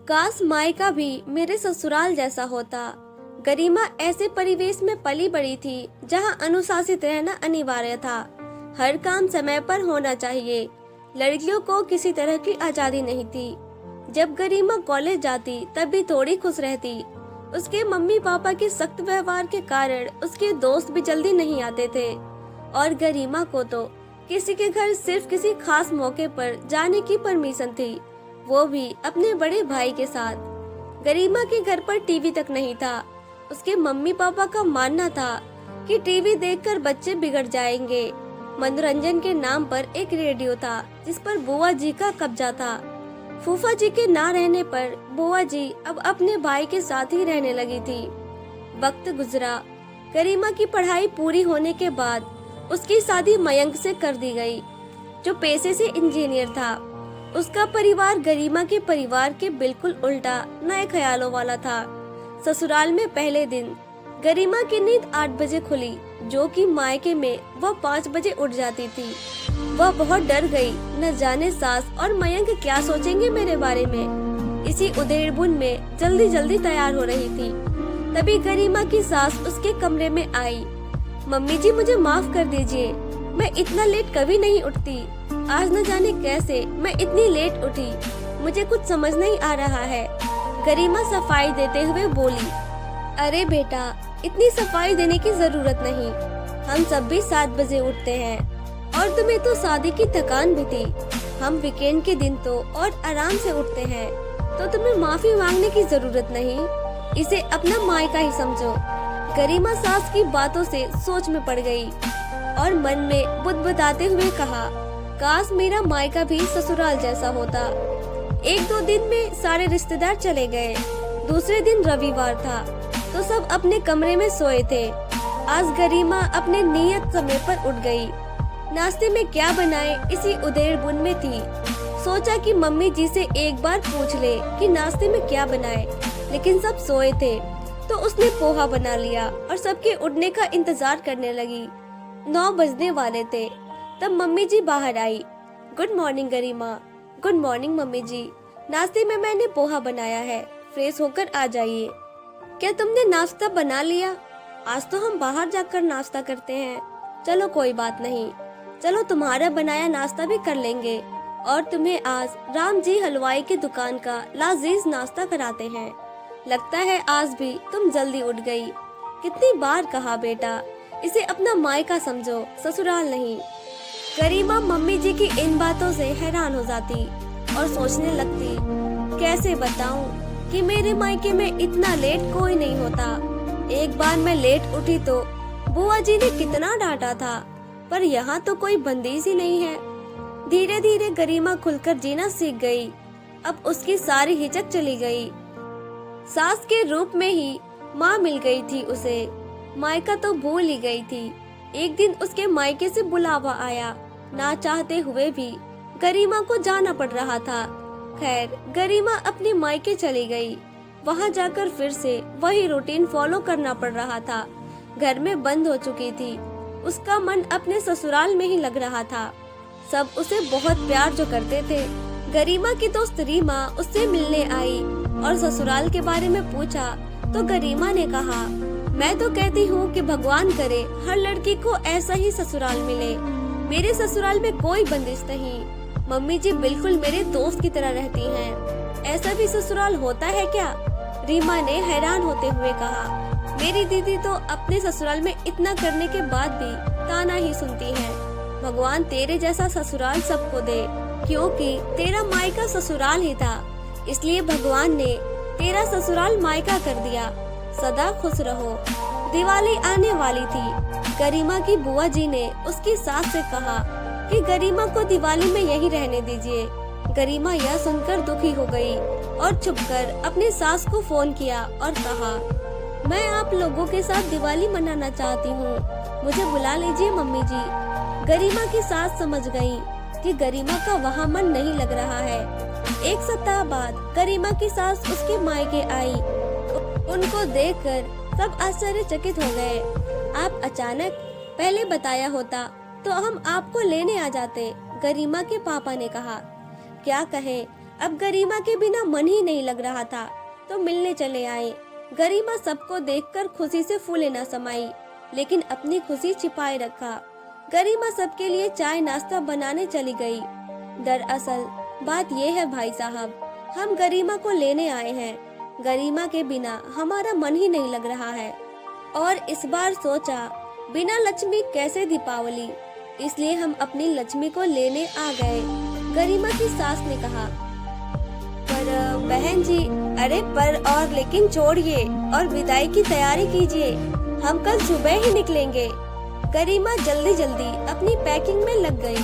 काश मायका भी मेरे ससुराल जैसा होता। गरिमा ऐसे परिवेश में पली बड़ी थी जहां अनुशासित रहना अनिवार्य था। हर काम समय पर होना चाहिए। लड़कियों को किसी तरह की आजादी नहीं थी। जब गरिमा कॉलेज जाती तब भी थोड़ी खुश रहती। उसके मम्मी पापा के सख्त व्यवहार के कारण उसके दोस्त भी जल्दी नहीं आते थे और गरिमा को तो किसी के घर सिर्फ किसी खास मौके पर जाने की परमिशन थी, वो भी अपने बड़े भाई के साथ। गरिमा के घर पर टीवी तक नहीं था। उसके मम्मी पापा का मानना था कि टीवी देखकर बच्चे बिगड़ जाएंगे। मनोरंजन के नाम पर एक रेडियो था जिस पर बुआ जी का कब्जा था। फूफा जी के ना रहने पर बुआ जी अब अपने भाई के साथ ही रहने लगी थी। वक्त गुजरा। गरिमा की पढ़ाई पूरी होने के बाद उसकी शादी मयंक से कर दी गई, जो पेशे से इंजीनियर था। उसका परिवार गरिमा के परिवार के बिल्कुल उल्टा नए ख्यालों वाला था। ससुराल में पहले दिन गरिमा की नींद 8 बजे खुली, जो कि मायके में वह 5 बजे उठ जाती थी। वह बहुत डर गई, न जाने सास और मयंक क्या सोचेंगे मेरे बारे में। इसी उधेड़बुन में जल्दी जल्दी तैयार हो रही थी, तभी गरिमा की सास उसके कमरे में आई। मम्मी जी, मुझे माफ कर दीजिए, मैं इतना लेट कभी नहीं उठती। आज न जाने कैसे मैं इतनी लेट उठी, मुझे कुछ समझ नहीं आ रहा है। गरिमा सफाई देते हुए बोली। अरे बेटा, इतनी सफाई देने की जरूरत नहीं, हम सब भी 7 बजे उठते हैं और तुम्हें तो शादी की थकान भी थी। हम वीकेंड के दिन तो और आराम से उठते हैं, तो तुम्हें माफी मांगने की जरूरत नहीं। इसे अपना मायका ही समझो। गरिमा सास की बातों से सोच में पड़ गई और मन में बुदबुदाते हुए कहा, काश मेरा मायका भी ससुराल जैसा होता। 1-2 दिन में सारे रिश्तेदार चले गए। दूसरे दिन रविवार था तो सब अपने कमरे में सोए थे। आज गरिमा अपने नियत समय पर उठ गई। नाश्ते में क्या बनाए इसी उधेड़बुन में थी। सोचा कि मम्मी जी से एक बार पूछ ले कि नाश्ते में क्या बनाए, लेकिन सब सोए थे तो उसने पोहा बना लिया और सबके उठने का इंतजार करने लगी। 9 बजने वाले थे तब मम्मी जी बाहर आई। गुड मॉर्निंग गरिमा। गुड मॉर्निंग मम्मी जी, नाश्ते में मैंने पोहा बनाया है, फ्रेश होकर आ जाइए। क्या तुमने नाश्ता बना लिया? आज तो हम बाहर जाकर नाश्ता करते हैं। चलो कोई बात नहीं, चलो तुम्हारा बनाया नाश्ता भी कर लेंगे और तुम्हें आज राम जी हलवाई की दुकान का लजीज नाश्ता कराते हैं। लगता है आज भी तुम जल्दी उठ गई। कितनी बार कहा बेटा, इसे अपना मायका समझो, ससुराल नहीं। गरिमा मम्मी जी की इन बातों से हैरान हो जाती और सोचने लगती, कैसे बताऊं कि मेरे मायके में इतना लेट कोई नहीं होता। एक बार मैं लेट उठी तो बुआ जी ने कितना डांटा था, पर यहाँ तो कोई बंदिश ही नहीं है। धीरे धीरे गरिमा खुलकर जीना सीख गई। अब उसकी सारी हिचक चली गई। सास के रूप में ही माँ मिल गई थी उसे। मायका तो भूल ही गई थी। एक दिन उसके मायके से बुलावा आया। ना चाहते हुए भी गरिमा को जाना पड़ रहा था। खैर, गरिमा अपने मायके चली गई। वहाँ जाकर फिर से वही रूटीन फॉलो करना पड़ रहा था। घर में बंद हो चुकी थी। उसका मन अपने ससुराल में ही लग रहा था। सब उसे बहुत प्यार जो करते थे। गरिमा की दोस्त रीमा उससे मिलने आई और ससुराल के बारे में पूछा तो गरिमा ने कहा, मैं तो कहती हूँ कि भगवान करे हर लड़की को ऐसा ही ससुराल मिले। मेरे ससुराल में कोई बंदिश नहीं। मम्मी जी बिल्कुल मेरे दोस्त की तरह रहती हैं। ऐसा भी ससुराल होता है क्या? रीमा ने हैरान होते हुए कहा। मेरी दीदी तो अपने ससुराल में इतना करने के बाद भी ताना ही सुनती है। भगवान तेरे जैसा ससुराल सबको दे, क्योंकि तेरा मायका ससुराल ही था, इसलिए भगवान ने तेरा ससुराल मायका कर दिया। सदा खुश रहो। दिवाली आने वाली थी। गरिमा की बुआ जी ने उसकी सास से कहा कि गरिमा को दिवाली में यहीं रहने दीजिए। गरिमा यह सुनकर दुखी हो गई और छुपकर अपने सास को फोन किया और कहा, मैं आप लोगों के साथ दिवाली मनाना चाहती हूँ, मुझे बुला लीजिए मम्मी जी। गरिमा की सास समझ गई कि गरिमा का वहाँ मन नहीं लग रहा है। एक सप्ताह बाद गरिमा की सास उसके मायके आई। उनको देखकर सब आश्चर्यचकित हो गए। आप अचानक पहले बताया होता तो हम आपको लेने आ जाते, गरिमा के पापा ने कहा। क्या कहें, अब गरिमा के बिना मन ही नहीं लग रहा था, तो मिलने चले आए। गरिमा सबको देखकर खुशी से फूले न समाई, लेकिन अपनी खुशी छिपाए रखा। गरिमा सबके लिए चाय नाश्ता बनाने चली गई। दरअसल बात यह है भाई साहब, हम गरिमा को लेने आए हैं। गरिमा के बिना हमारा मन ही नहीं लग रहा है। और इस बार सोचा, बिना लक्ष्मी कैसे दीपावली, इसलिए हम अपनी लक्ष्मी को लेने आ गए। गरिमा की सास ने कहा। पर बहन जी, अरे पर और लेकिन छोड़िए और विदाई की तैयारी कीजिए, हम कल सुबह ही निकलेंगे। गरिमा जल्दी जल्दी अपनी पैकिंग में लग गई।